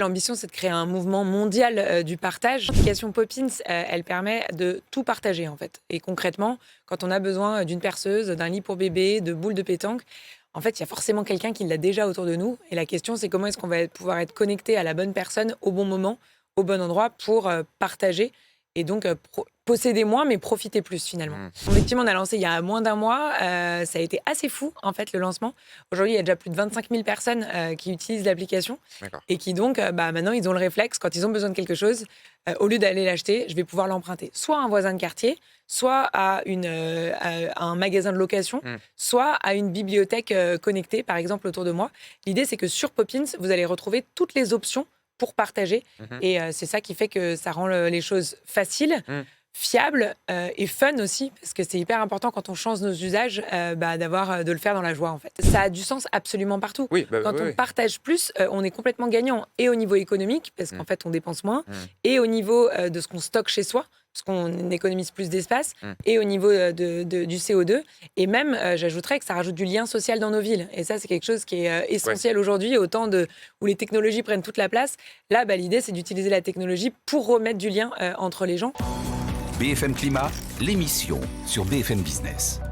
L'ambition, c'est de créer un mouvement mondial du partage. L'application Poppins, elle permet de tout partager en fait. Et concrètement, quand on a besoin d'une perceuse, d'un lit pour bébé, de boules de pétanque, en fait, il y a forcément quelqu'un qui l'a déjà autour de nous. Et la question, c'est comment est-ce qu'on va pouvoir être connecté à la bonne personne au bon moment, au bon endroit pour partager et donc posséder moins, mais profiter plus finalement. Effectivement, on a lancé il y a moins d'un mois. Ça a été assez fou en fait le lancement. Aujourd'hui, il y a déjà plus de 25 000 personnes qui utilisent l'application. D'accord. Et qui donc, maintenant, ils ont le réflexe, quand ils ont besoin de quelque chose, au lieu d'aller l'acheter, je vais pouvoir l'emprunter. Soit à un voisin de quartier, soit à un magasin de location, soit à une bibliothèque connectée, par exemple, autour de moi. L'idée, c'est que sur Poppins, vous allez retrouver toutes les options pour partager. Mmh. Et c'est ça qui fait que ça rend les choses faciles, Mmh. fiables et fun aussi, parce que c'est hyper important quand on change nos usages, de le faire dans la joie, en fait. Ça a du sens absolument partout. Oui, bah, Quand oui, on oui. partage plus, on est complètement gagnant et au niveau économique, parce qu'en fait, on dépense moins, et au niveau de ce qu'on stocke chez soi, parce qu'on économise plus d'espace, et au niveau du CO2. Et même, j'ajouterais que ça rajoute du lien social dans nos villes. Et ça, c'est quelque chose qui est essentiel aujourd'hui, où les technologies prennent toute la place. Là, l'idée, c'est d'utiliser la technologie pour remettre du lien entre les gens. BFM Climat, l'émission sur BFM Business.